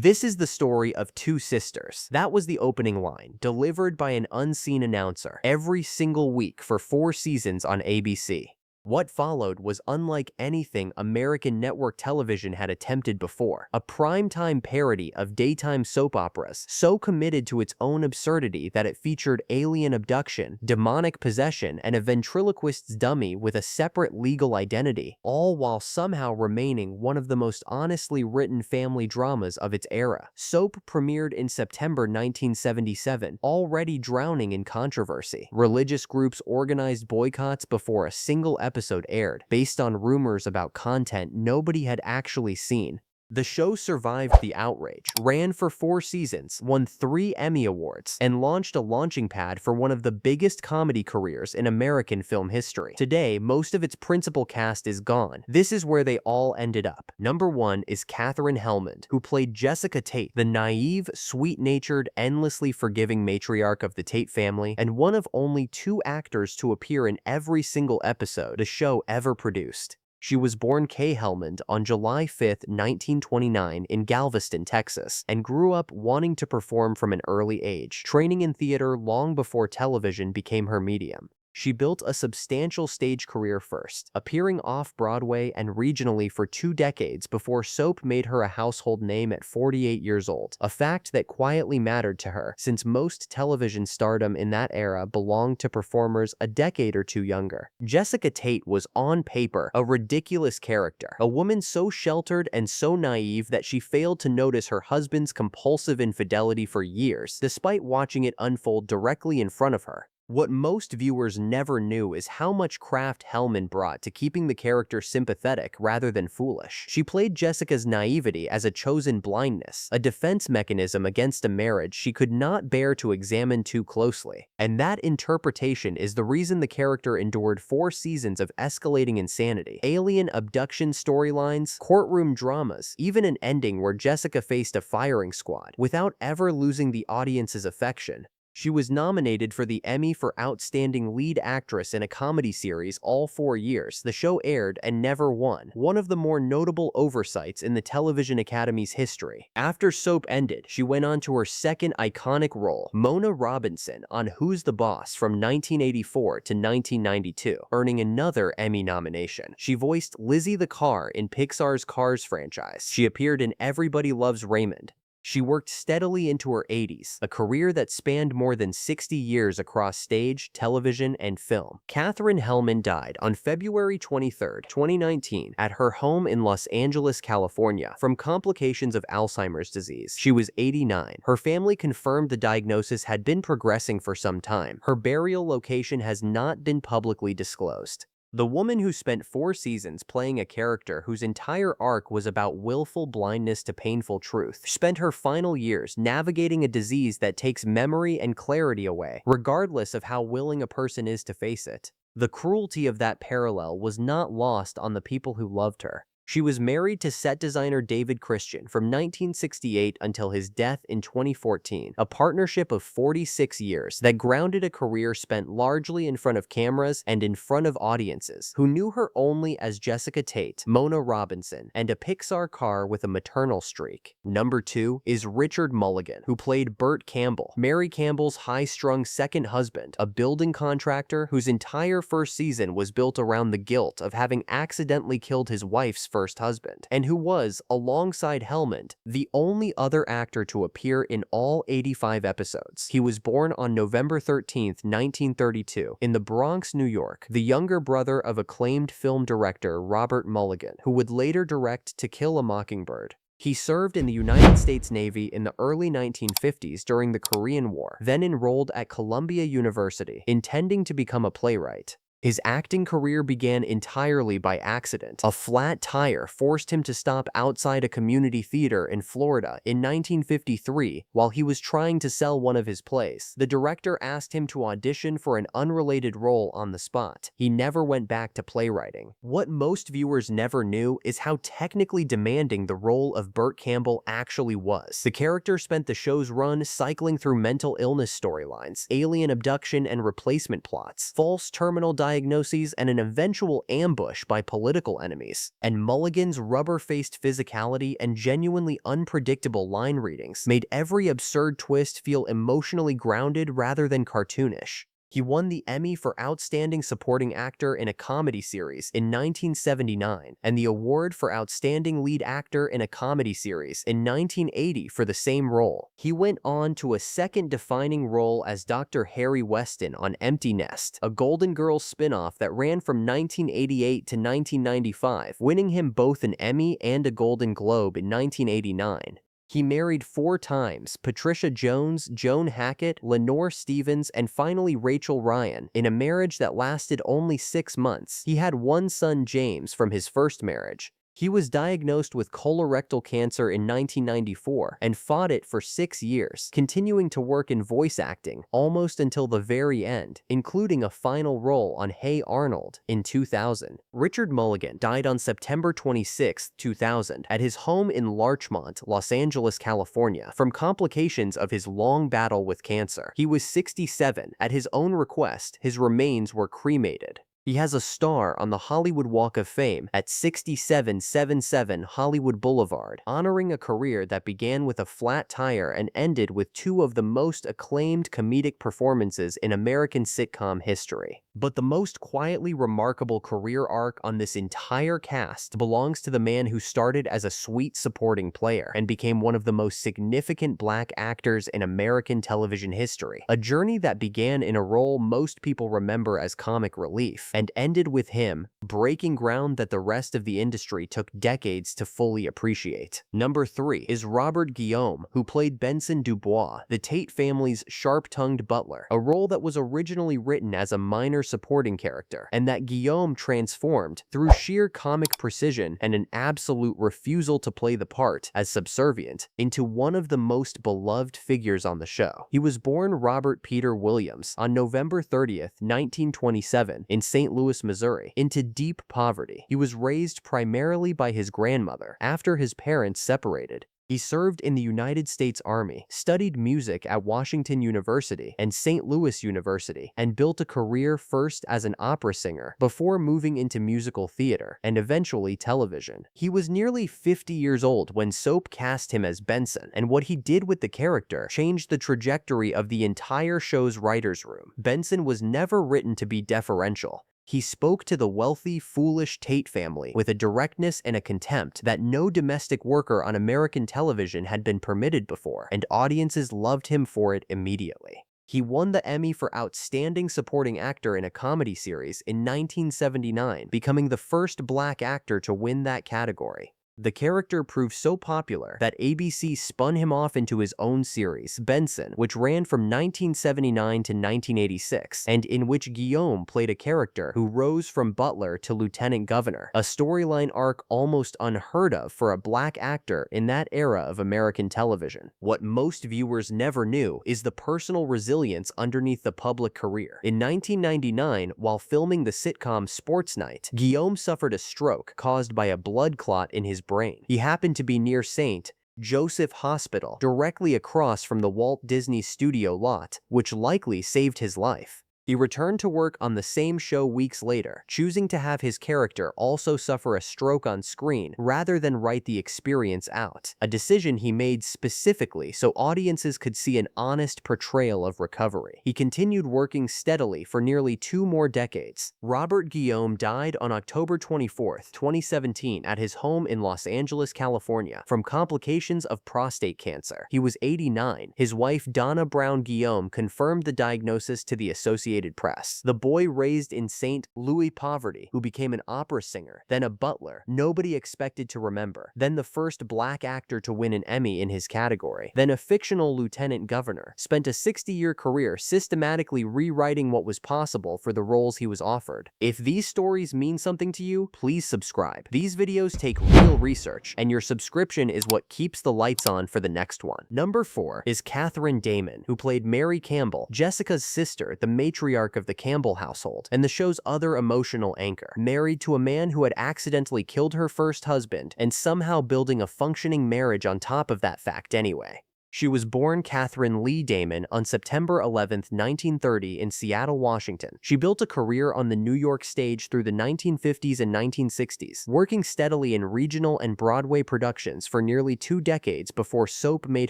This is the story of two sisters. That was the opening line, delivered by an unseen announcer every single week for 4 seasons on ABC. What followed was unlike anything American network television had attempted before, a primetime parody of daytime soap operas, so committed to its own absurdity that it featured alien abduction, demonic possession, and a ventriloquist's dummy with a separate legal identity, all while somehow remaining one of the most honestly written family dramas of its era. Soap premiered in September 1977, already drowning in controversy. Religious groups organized boycotts before a single episode aired, based on rumors about content nobody had actually seen. The show survived the outrage, ran for 4 seasons, won 3 Emmy Awards, and launched a launching pad for one of the biggest comedy careers in American film history. Today, most of its principal cast is gone. This is where they all ended up. Number 1 is Katherine Helmond, who played Jessica Tate, the naive, sweet-natured, endlessly forgiving matriarch of the Tate family, and one of only 2 actors to appear in every single episode the show ever produced. She was born Kay Helmond on July 5, 1929 in Galveston, Texas, and grew up wanting to perform from an early age, training in theater long before television became her medium. She built a substantial stage career first, appearing off-Broadway and regionally for 2 decades before soap made her a household name at 48 years old, a fact that quietly mattered to her since most television stardom in that era belonged to performers a decade or 2 younger. Jessica Tate was on paper a ridiculous character, a woman so sheltered and so naive that she failed to notice her husband's compulsive infidelity for years, despite watching it unfold directly in front of her. What most viewers never knew is how much craft Helmond brought to keeping the character sympathetic rather than foolish. She played Jessica's naivety as a chosen blindness, a defense mechanism against a marriage she could not bear to examine too closely. And that interpretation is the reason the character endured 4 seasons of escalating insanity, alien abduction storylines, courtroom dramas, even an ending where Jessica faced a firing squad, without ever losing the audience's affection. She was nominated for the Emmy for Outstanding Lead Actress in a Comedy Series all 4 years the show aired and never won, one of the more notable oversights in the Television Academy's history. After soap ended, she went on to her second iconic role, Mona Robinson, on Who's the Boss from 1984 to 1992, earning another Emmy nomination. She voiced Lizzie the Car in Pixar's Cars franchise. She appeared in Everybody Loves Raymond. She worked steadily into her 80s, a career that spanned more than 60 years across stage, television, and film. Katherine Helmond died on February 23, 2019, at her home in Los Angeles, California, from complications of Alzheimer's disease. She was 89. Her family confirmed the diagnosis had been progressing for some time. Her burial location has not been publicly disclosed. The woman who spent 4 seasons playing a character whose entire arc was about willful blindness to painful truth spent her final years navigating a disease that takes memory and clarity away, regardless of how willing a person is to face it. The cruelty of that parallel was not lost on the people who loved her. She was married to set designer David Christian from 1968 until his death in 2014, a partnership of 46 years that grounded a career spent largely in front of cameras and in front of audiences who knew her only as Jessica Tate, Mona Robinson, and a Pixar car with a maternal streak. Number 2 is Richard Mulligan, who played Burt Campbell, Mary Campbell's high-strung second husband, a building contractor whose entire first season was built around the guilt of having accidentally killed his wife's first husband, and who was, alongside Helmond, the only other actor to appear in all 85 episodes. He was born on November 13, 1932, in the Bronx, New York, the younger brother of acclaimed film director Robert Mulligan, who would later direct To Kill a Mockingbird. He served in the United States Navy in the early 1950s during the Korean War, then enrolled at Columbia University, intending to become a playwright. His acting career began entirely by accident. A flat tire forced him to stop outside a community theater in Florida in 1953 while he was trying to sell one of his plays. The director asked him to audition for an unrelated role on the spot. He never went back to playwriting. What most viewers never knew is how technically demanding the role of Burt Campbell actually was. The character spent the show's run cycling through mental illness storylines, alien abduction and replacement plots, false terminal diagnosis, diagnoses and an eventual ambush by political enemies. And Mulligan's rubber-faced physicality and genuinely unpredictable line readings made every absurd twist feel emotionally grounded rather than cartoonish. He won the Emmy for Outstanding Supporting Actor in a Comedy Series in 1979 and the award for Outstanding Lead Actor in a Comedy Series in 1980 for the same role. He went on to a second defining role as Dr. Harry Weston on Empty Nest, a Golden Girls spin-off that ran from 1988 to 1995, winning him both an Emmy and a Golden Globe in 1989. He married 4 times, Patricia Jones, Joan Hackett, Lenore Stevens, and finally Rachel Ryan, in a marriage that lasted only 6 months. He had one son, James, from his first marriage. He was diagnosed with colorectal cancer in 1994 and fought it for 6 years, continuing to work in voice acting almost until the very end, including a final role on Hey Arnold in 2000. Richard Mulligan died on September 26, 2000, at his home in Larchmont, Los Angeles, California, from complications of his long battle with cancer. He was 67. At his own request, his remains were cremated. He has a star on the Hollywood Walk of Fame at 6777 Hollywood Boulevard, honoring a career that began with a flat tire and ended with 2 of the most acclaimed comedic performances in American sitcom history. But the most quietly remarkable career arc on this entire cast belongs to the man who started as a sweet supporting player and became one of the most significant black actors in American television history, a journey that began in a role most people remember as comic relief, and ended with him breaking ground that the rest of the industry took decades to fully appreciate. Number 3 is Robert Guillaume, who played Benson Dubois, the Tate family's sharp-tongued butler, a role that was originally written as a minor supporting character, and that Guillaume transformed through sheer comic precision and an absolute refusal to play the part as subservient into one of the most beloved figures on the show. He was born Robert Peter Williams on November 30th, 1927, in St. Louis, Missouri, into deep poverty. He was raised primarily by his grandmother after his parents separated. He served in the United States Army, studied music at Washington University and St. Louis University, and built a career first as an opera singer before moving into musical theater and eventually television. He was nearly 50 years old when soap cast him as Benson, and what he did with the character changed the trajectory of the entire show's writer's room. Benson was never written to be deferential. He spoke to the wealthy, foolish Tate family with a directness and a contempt that no domestic worker on American television had been permitted before, and audiences loved him for it immediately. He won the Emmy for Outstanding Supporting Actor in a Comedy Series in 1979, becoming the first black actor to win that category. The character proved so popular that ABC spun him off into his own series, Benson, which ran from 1979 to 1986, and in which Guillaume played a character who rose from butler to lieutenant governor, a storyline arc almost unheard of for a black actor in that era of American television. What most viewers never knew is the personal resilience underneath the public career. In 1999, while filming the sitcom Sports Night, Guillaume suffered a stroke caused by a blood clot in his brain. He happened to be near St. Joseph Hospital, directly across from the Walt Disney Studio lot, which likely saved his life. He returned to work on the same show weeks later, choosing to have his character also suffer a stroke on screen rather than write the experience out, a decision he made specifically so audiences could see an honest portrayal of recovery. He continued working steadily for nearly 2 more decades. Robert Guillaume died on October 24, 2017 at his home in Los Angeles, California, from complications of prostate cancer. He was 89. His wife Donna Brown Guillaume confirmed the diagnosis to the Associated Press. The boy raised in St. Louis poverty, who became an opera singer, then a butler, nobody expected to remember, then the first black actor to win an Emmy in his category, then a fictional lieutenant governor, spent a 60-year career systematically rewriting what was possible for the roles he was offered. If these stories mean something to you, please subscribe. These videos take real research, and your subscription is what keeps the lights on for the next one. Number 4 is Catherine Damon, who played Mary Campbell, Jessica's sister, the matriarch of the Campbell household, and the show's other emotional anchor, married to a man who had accidentally killed her first husband and somehow building a functioning marriage on top of that fact anyway. She was born Catherine Lee Damon on September 11, 1930 in Seattle, Washington. She built a career on the New York stage through the 1950s and 1960s, working steadily in regional and Broadway productions for nearly 2 decades before soap made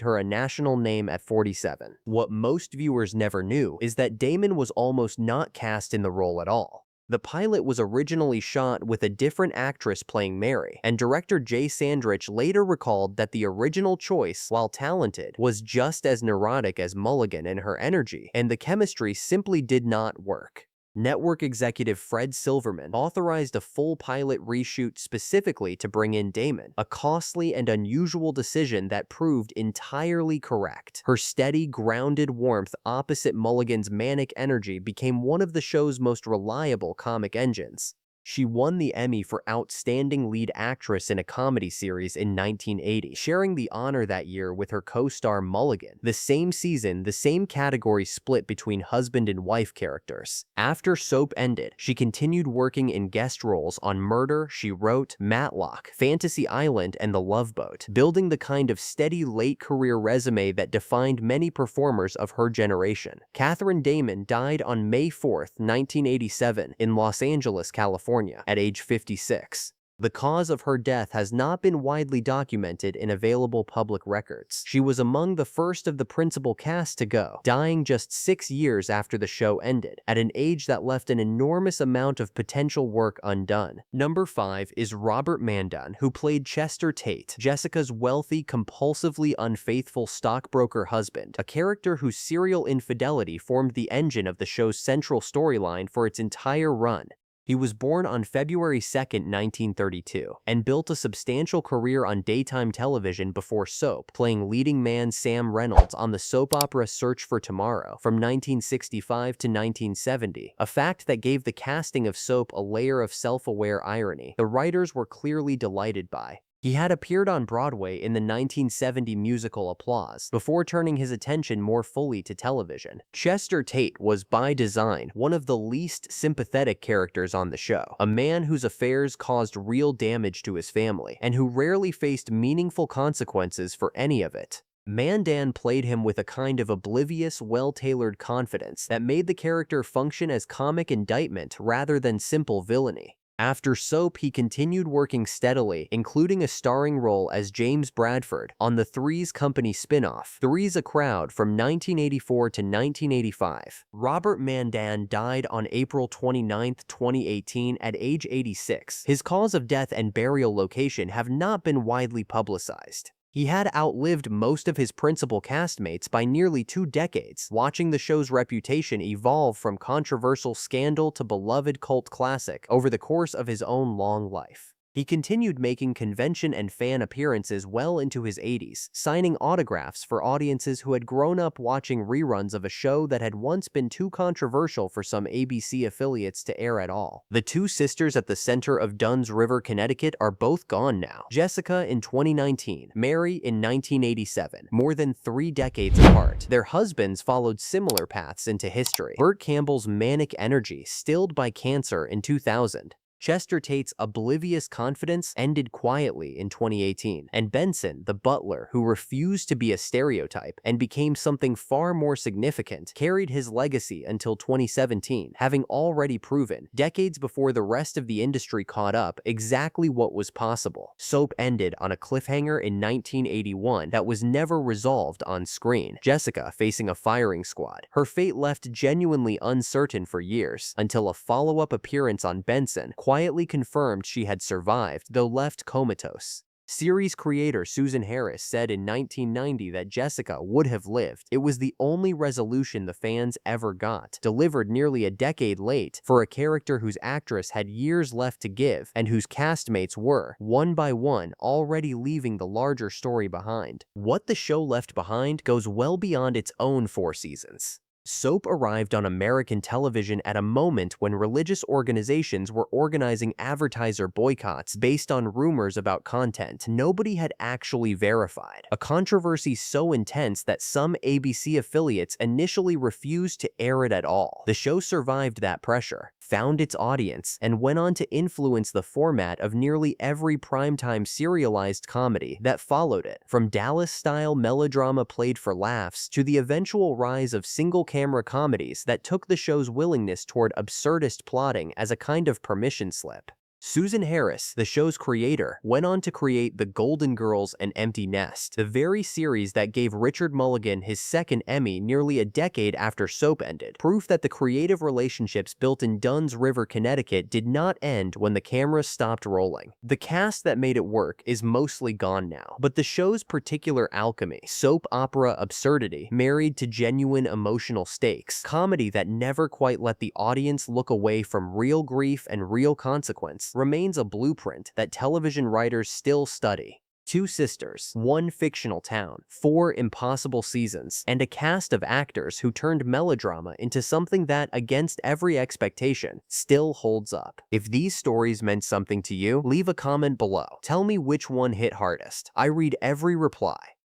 her a national name at 47. What most viewers never knew is that Damon was almost not cast in the role at all. The pilot was originally shot with a different actress playing Mary, and director Jay Sandrich later recalled that the original choice, while talented, was just as neurotic as Mulligan in her energy, and the chemistry simply did not work. Network executive Fred Silverman authorized a full pilot reshoot specifically to bring in Damon, a costly and unusual decision that proved entirely correct. Her steady, grounded warmth opposite Mulligan's manic energy became one of the show's most reliable comic engines. She won the Emmy for Outstanding Lead Actress in a Comedy Series in 1980, sharing the honor that year with her co-star Mulligan. The same season, the same category split between husband and wife characters. After soap ended, she continued working in guest roles on Murder, She Wrote, Matlock, Fantasy Island, and The Love Boat, building the kind of steady late-career resume that defined many performers of her generation. Catherine Damon died on May 4, 1987, in Los Angeles, California, at age 56. The cause of her death has not been widely documented in available public records. She was among the first of the principal cast to go, dying just 6 years after the show ended, at an age that left an enormous amount of potential work undone. Number 5 is Robert Mandan, who played Chester Tate, Jessica's wealthy, compulsively unfaithful stockbroker husband, a character whose serial infidelity formed the engine of the show's central storyline for its entire run. He was born on February 2, 1932, and built a substantial career on daytime television before soap, playing leading man Sam Reynolds on the soap opera Search for Tomorrow from 1965 to 1970, a fact that gave the casting of soap a layer of self-aware irony the writers were clearly delighted by. He had appeared on Broadway in the 1970 musical Applause, before turning his attention more fully to television. Chester Tate was, by design, one of the least sympathetic characters on the show, a man whose affairs caused real damage to his family, and who rarely faced meaningful consequences for any of it. Mandan played him with a kind of oblivious, well-tailored confidence that made the character function as comic indictment rather than simple villainy. After soap, he continued working steadily, including a starring role as James Bradford on the Three's Company spin-off, Three's a Crowd, from 1984 to 1985. Robert Mandan died on April 29, 2018 at age 86. His cause of death and burial location have not been widely publicized. He had outlived most of his principal castmates by nearly 2 decades, watching the show's reputation evolve from controversial scandal to beloved cult classic over the course of his own long life. He continued making convention and fan appearances well into his 80s, signing autographs for audiences who had grown up watching reruns of a show that had once been too controversial for some ABC affiliates to air at all. The two sisters at the center of Dunn's River, Connecticut are both gone now. Jessica in 2019, Mary in 1987, more than 3 decades apart. Their husbands followed similar paths into history. Burt Campbell's manic energy stilled by cancer in 2000. Chester Tate's oblivious confidence ended quietly in 2018, and Benson, the butler who refused to be a stereotype and became something far more significant, carried his legacy until 2017, having already proven, decades before the rest of the industry caught up, exactly what was possible. Soap ended on a cliffhanger in 1981 that was never resolved on screen, Jessica facing a firing squad. Her fate left genuinely uncertain for years, until a follow-up appearance on Benson quietly confirmed she had survived, though left comatose. Series creator Susan Harris said in 1990 that Jessica would have lived. It was the only resolution the fans ever got, delivered nearly a decade late for a character whose actress had years left to give and whose castmates were, one by one, already leaving the larger story behind. What the show left behind goes well beyond its own 4 seasons. Soap arrived on American television at a moment when religious organizations were organizing advertiser boycotts based on rumors about content nobody had actually verified, a controversy so intense that some ABC affiliates initially refused to air it at all. The show survived that pressure, found its audience, and went on to influence the format of nearly every primetime serialized comedy that followed it, from Dallas-style melodrama played for laughs to the eventual rise of single-camera comedies that took the show's willingness toward absurdist plotting as a kind of permission slip. Susan Harris, the show's creator, went on to create The Golden Girls and Empty Nest, the very series that gave Richard Mulligan his second Emmy nearly a decade after Soap ended, proof that the creative relationships built in Dunn's River, Connecticut did not end when the camera stopped rolling. The cast that made it work is mostly gone now, but the show's particular alchemy, soap opera absurdity married to genuine emotional stakes, comedy that never quite let the audience look away from real grief and real consequence, remains a blueprint that television writers still study. Two sisters, one fictional town, 4 impossible seasons, and a cast of actors who turned melodrama into something that, against every expectation, still holds up. If these stories meant something to you, leave a comment below. Tell me which one hit hardest. I read every reply.